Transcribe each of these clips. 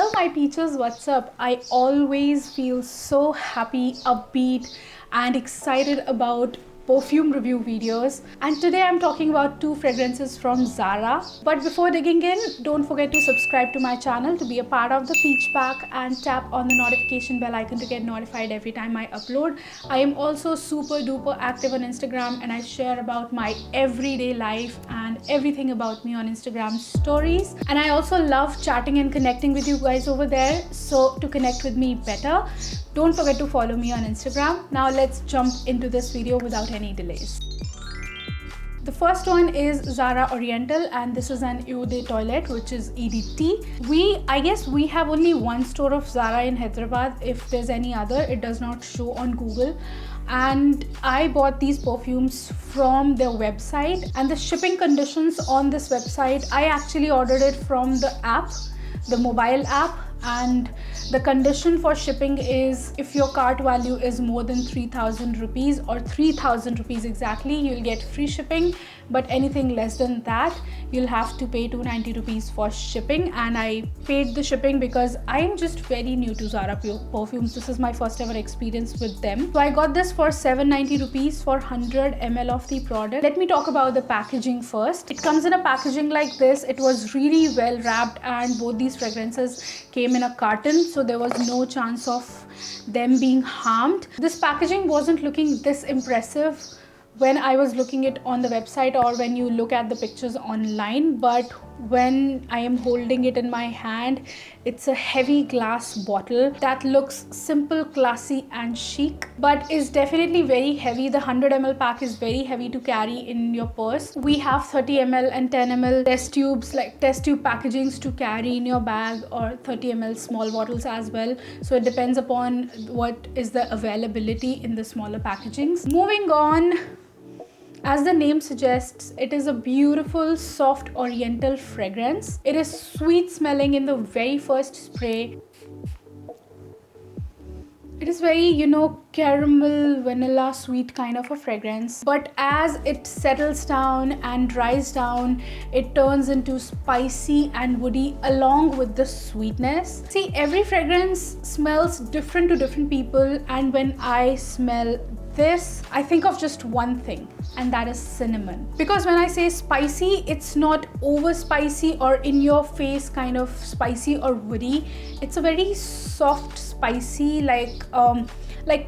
Hello my peaches, what's up? I always feel so happy, upbeat and excited about perfume review videos, and today I'm talking about two fragrances from Zara. But before digging in, don't forget to subscribe to my channel to be a part of the Peach Pack and tap on the notification bell icon to get notified every time I upload. I am also super duper active on Instagram and I share about my everyday life and everything about me on Instagram stories, and I also love chatting and connecting with you guys over there. So to connect with me better, don't forget to follow me on Instagram. Now let's jump into this video without any delays. The first one is Zara Oriental, and this is an Eau de Toilette, which is EDT. I guess we have only one store of Zara in Hyderabad. If there's any other, it does not show on Google. And I bought these perfumes from their website, and the shipping conditions on this website, I actually ordered it from the app, the mobile app, and the condition for shipping is if your cart value is more than 3,000 rupees or 3,000 rupees exactly, you'll get free shipping, but anything less than that you'll have to pay 290 rupees for shipping. And I paid the shipping because I'm just very new to Zara Perfumes. This is my first ever experience with them. So I got this for 790 rupees for 100 ml of the product. Let me talk about the packaging first. It comes in a packaging like this. It was really well wrapped, and both these fragrances came in a carton, so there was no chance of them being harmed. This packaging wasn't looking this impressive when I was looking it on the website or when you look at the pictures online, but when I am holding it in my hand, it's a heavy glass bottle that looks simple, classy and chic, but is definitely very heavy. The 100 ml pack is very heavy to carry in your purse. We have 30 ml and 10 ml test tubes, like test tube packagings to carry in your bag, or 30 ml small bottles as well. So it depends upon what is the availability in the smaller packagings. Moving on, as the name suggests, it is a beautiful soft oriental fragrance. It is sweet smelling in the very first spray. It is very, caramel, vanilla, sweet kind of a fragrance. But as it settles down and dries down, it turns into spicy and woody along with the sweetness. See, every fragrance smells different to different people, and when I smell this, I think of just one thing, and that is cinnamon. Because when I say spicy, it's not over spicy or in your face kind of spicy or woody. It's a very soft spicy, like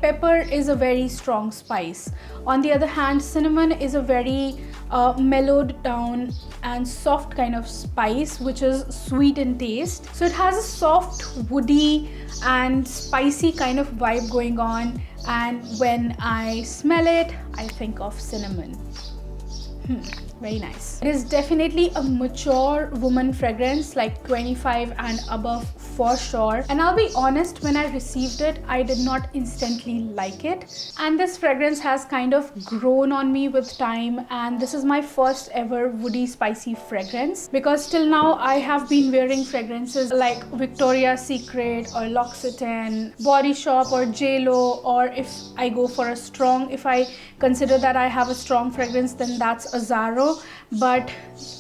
pepper is a very strong spice. On the other hand, cinnamon is a very mellowed down and soft kind of spice, which is sweet in taste. So it has a soft, woody and spicy kind of vibe going on, and when I smell it, I think of cinnamon. Very nice. It is definitely a mature woman fragrance, like 25 and above for sure. And I'll be honest, when I received it, I did not instantly like it. And this fragrance has kind of grown on me with time. And this is my first ever woody spicy fragrance, because till now I have been wearing fragrances like Victoria's Secret or L'Occitane, Body Shop or JLo, or if I go for a strong, if I consider that I have a strong fragrance, then that's AZZARO. But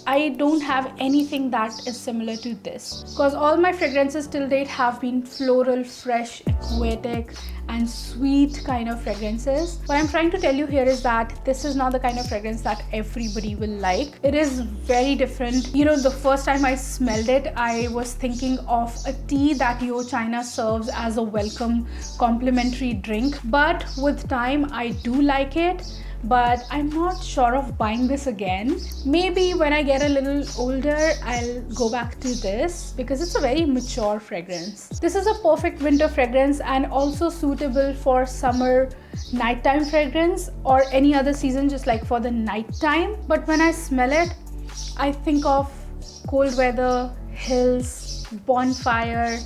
I don't have anything that is similar to this, because all my fragrances till date have been floral, fresh, aquatic and sweet kind of fragrances. What I'm trying to tell you here is that this is not the kind of fragrance that everybody will like. It is very different. The first time I smelled it, I was thinking of a tea that Yo China serves as a welcome complimentary drink. But with time, I do like it, but I'm not sure of buying this again. Maybe when I get a little older, I'll go back to this, because it's a very mature fragrance. This is a perfect winter fragrance and also suitable for summer nighttime fragrance or any other season, just like for the nighttime. But when I smell it, I think of cold weather, hills, bonfire.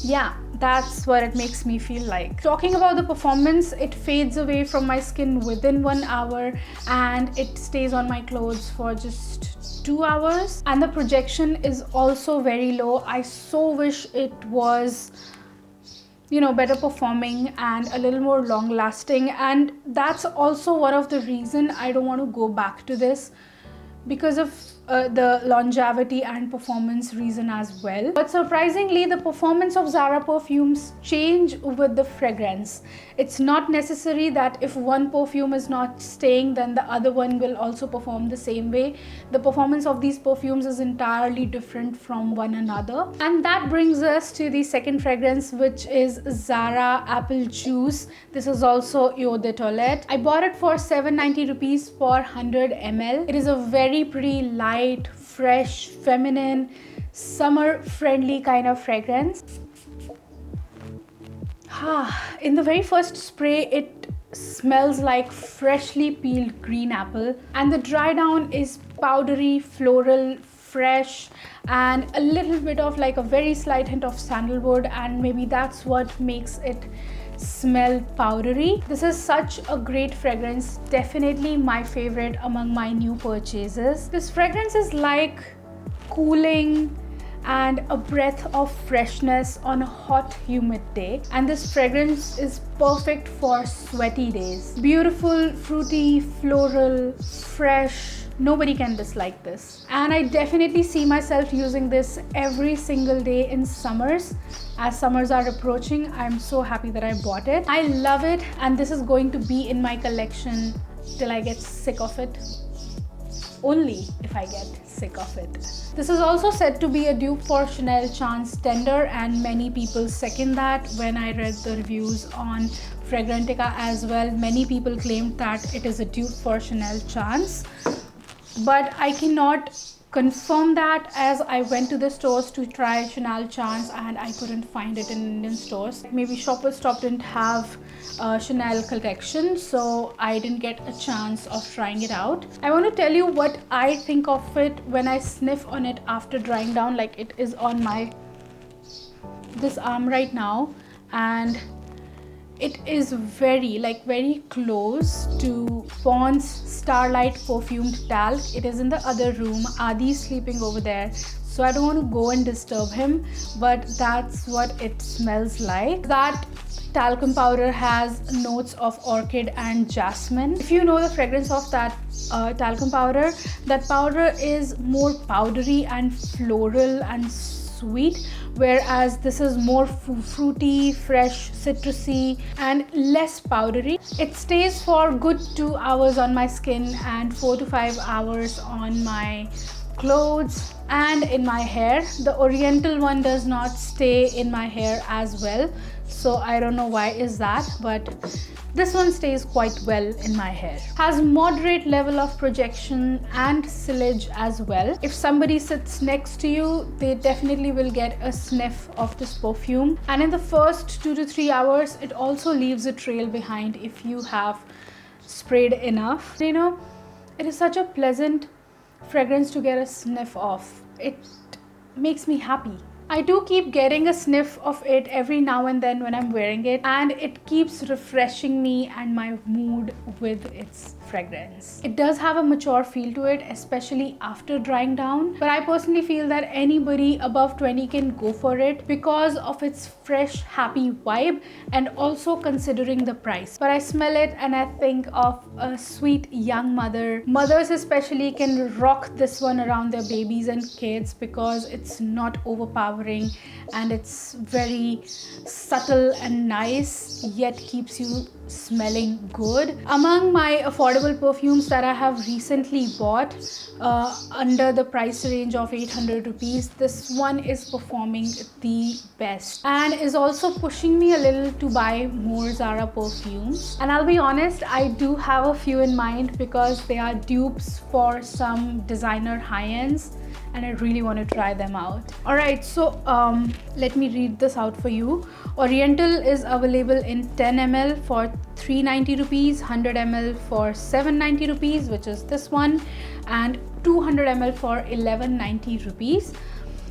Yeah, that's what it makes me feel like. Talking about the performance, it fades away from my skin within 1 hour and it stays on my clothes for just 2 hours. And the projection is also very low. I so wish it was better performing and a little more long lasting, and that's also one of the reason I don't want to go back to this, because of the longevity and performance reason as well. But surprisingly, the performance of Zara perfumes change with the fragrance. It's not necessary that if one perfume is not staying, then the other one will also perform the same way. The performance of these perfumes is entirely different from one another. And that brings us to the second fragrance, which is Zara Apple Juice. This is also Eau de Toilette. I bought it for 790 rupees for 100 ml. It is a very pretty, light, fresh, feminine, summer friendly kind of fragrance. In the very first spray, it smells like freshly peeled green apple, and the dry down is powdery, floral, fresh, and a little bit of like a very slight hint of sandalwood, and maybe that's what makes it smell powdery. This is such a great fragrance, definitely my favorite among my new purchases. This fragrance is like cooling and a breath of freshness on a hot, humid day, and this fragrance is perfect for sweaty days. Beautiful, fruity, floral, fresh. Nobody can dislike this, and I definitely see myself using this every single day in summers. As summers are approaching, I'm so happy that I bought it. I love it, and this is going to be in my collection till I get sick of it. Only if I get sick of it. This is also said to be a dupe for Chanel Chance Tender, and many people second that. When I read the reviews on Fragrantica as well, many people claimed that it is a dupe for Chanel Chance, but I cannot confirm that, as I went to the stores to try Chanel Chance and I couldn't find it in Indian stores. Maybe Shoppers Stop didn't have Chanel collection, so I didn't get a chance of trying it out. I want to tell you what I think of it when I sniff on it after drying down. Like, it is on my this arm right now, and it is very close to Pond's Starlight perfumed talc. It is in the other room. Adi's sleeping over there, so I don't want to go and disturb him, but that's what it smells like. That talcum powder has notes of orchid and jasmine. If you know the fragrance of that talcum powder, that powder is more powdery and floral and sweet, whereas this is more fruity, fresh, citrusy, and less powdery. It stays for good 2 hours on my skin and 4 to 5 hours on my clothes and in my hair. The Oriental one does not stay in my hair as well, so I don't know why is that, but this one stays quite well in my hair. Has moderate level of projection and sillage as well. If somebody sits next to you, they definitely will get a sniff of this perfume, and in the first 2 to 3 hours it also leaves a trail behind if you have sprayed enough. You know, it is such a pleasant fragrance to get a sniff of. It makes me happy. I do keep getting a sniff of it every now and then when I'm wearing it, and it keeps refreshing me and my mood with its fragrance. It does have a mature feel to it, especially after drying down, but I personally feel that anybody above 20 can go for it because of its fresh, happy vibe, and also considering the price. But I smell it and I think of a sweet young mother. Mothers especially can rock this one around their babies and kids because it's not overpowering and it's very subtle and nice, yet keeps you smelling good. Among my affordable perfumes that I have recently bought under the price range of 800 rupees, this one is performing the best and is also pushing me a little to buy more Zara perfumes. And I'll be honest, I do have a few in mind because they are dupes for some designer high-ends and I really want to try them out. Alright, so let me read this out for you. Oriental is available in 10 ml for 390 rupees, 100 ml for 790 rupees, which is this one, and 200 ml for 1190 rupees.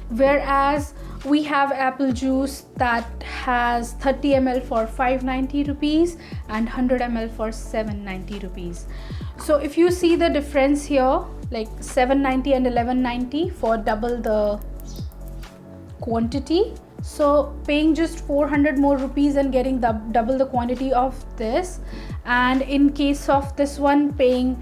Whereas we have apple juice that has 30 ml for 590 rupees and 100 ml for 790 rupees. So if you see the difference here, like 790 and 1190 for double the quantity, so paying just 400 more rupees and getting double the quantity of this, and in case of this one paying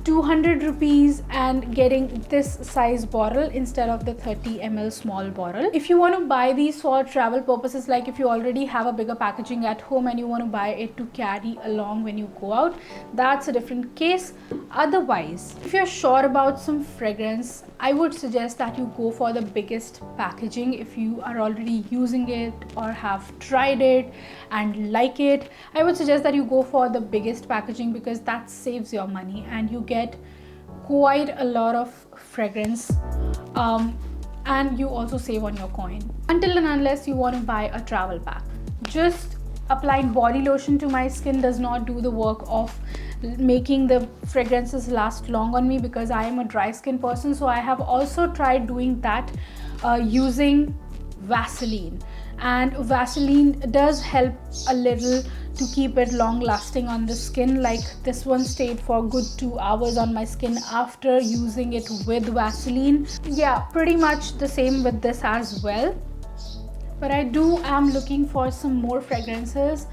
200 rupees and getting this size bottle instead of the 30 ml small bottle. If you want to buy these for travel purposes, like if you already have a bigger packaging at home and you want to buy it to carry along when you go out, that's a different case. Otherwise, if you're sure about some fragrance, I would suggest that you go for the biggest packaging. If you are already using it or have tried it and like it, I would suggest that you go for the biggest packaging, because that saves your money and you get quite a lot of fragrance, and you also save on your coin. Until and unless you want to buy a travel pack, just applying body lotion to my skin does not do the work of making the fragrances last long on me, because I am a dry skin person. So I have also tried doing that using Vaseline, and Vaseline does help a little to keep it long lasting on the skin. Like this one stayed for a good 2 hours on my skin after using it with Vaseline. Yeah, pretty much the same with this as well. But I am looking for some more fragrances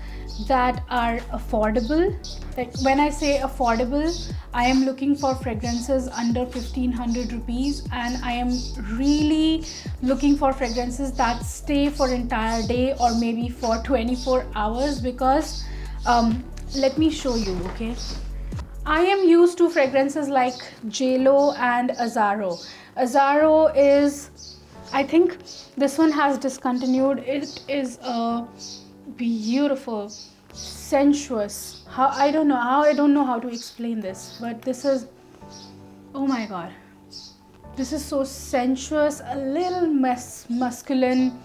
that are affordable. Like when I say affordable, I am looking for fragrances under 1500 rupees, and I am really looking for fragrances that stay for entire day or maybe for 24 hours, because let me show you, okay? I am used to fragrances like JLo and AZZARO. AZZARO is, I think this one has discontinued. It is a beautiful, sensuous, I don't know how to explain this, but this is, oh my god, this is so sensuous, a little masculine,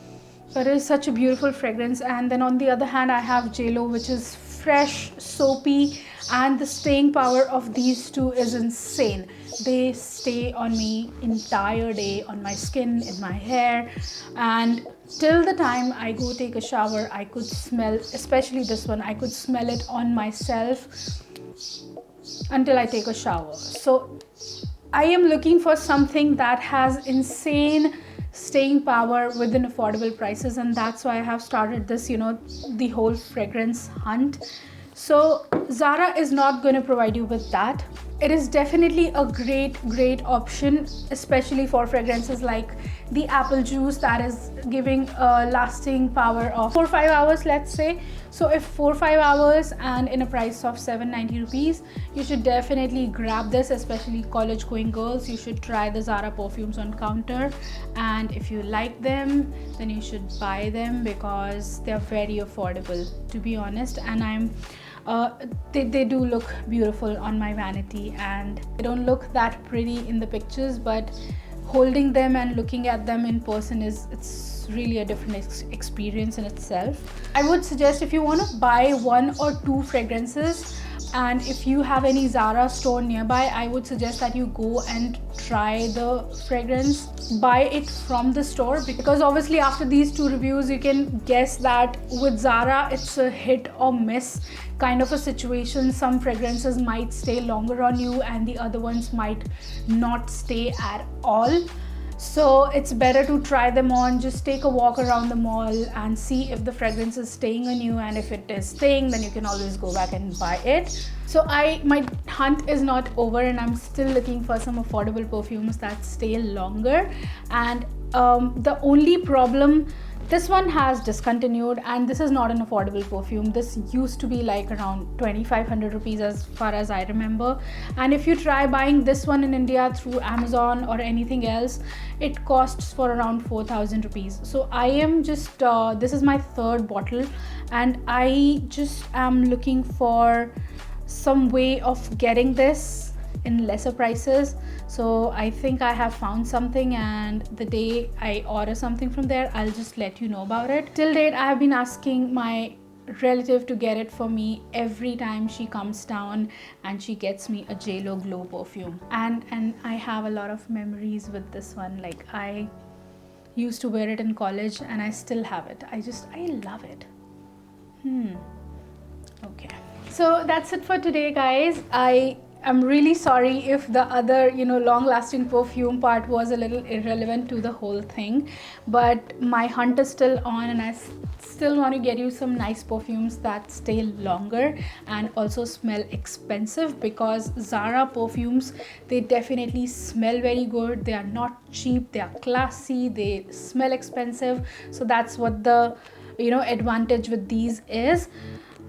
but it is such a beautiful fragrance. And then on the other hand, I have JLo, which is fresh, soapy, and the staying power of these two is insane. They stay on me entire day, on my skin, in my hair, and till the time I go take a shower, I could smell, especially this one, I could smell it on myself until I take a shower. So I am looking for something that has insane staying power within affordable prices, and that's why I have started this, the whole fragrance hunt. So Zara is not going to provide you with that. It is definitely a great option, especially for fragrances like the apple juice that is giving a lasting power of 4-5 hours, let's say. So if 4-5 hours and in a price of 790 rupees, you should definitely grab this, especially college going girls. You should try the Zara perfumes on counter, and if you like them, then you should buy them, because they're very affordable, to be honest. And they do look beautiful on my vanity, and they don't look that pretty in the pictures, but holding them and looking at them in person it's really a different experience in itself. I would suggest, if you want to buy 1 or 2 fragrances, and if you have any Zara store nearby, I would suggest that you go and try the fragrance, buy it from the store, because obviously after these 2 reviews you can guess that with Zara it's a hit or miss kind of a situation. Some fragrances might stay longer on you and the other ones might not stay at all. So it's better to try them on. Just take a walk around the mall and see if the fragrance is staying on you, and if it is staying, then you can always go back and buy it. So my hunt is not over, and I'm still looking for some affordable perfumes that stay longer. And the only problem, this one has discontinued, and this is not an affordable perfume. This used to be like around 2500 rupees as far as I remember. And if you try buying this one in India through Amazon or anything else, it costs for around 4000 rupees. So I am just, this is my 3rd bottle, and I just am looking for some way of getting this in lesser prices. So I think I have found something, and the day I order something from there, I'll just let you know about it. Till date, I have been asking my relative to get it for me every time she comes down, and she gets me a JLo Glow perfume. And I have a lot of memories with this one. Like, I used to wear it in college and I still have it. I love it. Okay. So that's it for today, guys. I'm really sorry if the other, long-lasting perfume part was a little irrelevant to the whole thing, but my hunt is still on, and I still want to get you some nice perfumes that stay longer and also smell expensive, because Zara perfumes, they definitely smell very good. They are not cheap, they are classy, they smell expensive. So that's what the advantage with these is.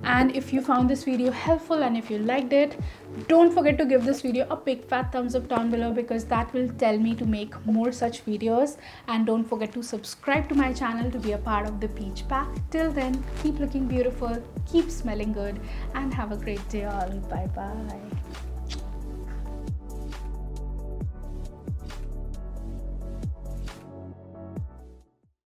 And if you found this video helpful and if you liked it, don't forget to give this video a big fat thumbs up down below, because that will tell me to make more such videos. And don't forget to subscribe to my channel to be a part of the Peach Pack. Till then, keep looking beautiful, keep smelling good, and have a great day all. Bye bye.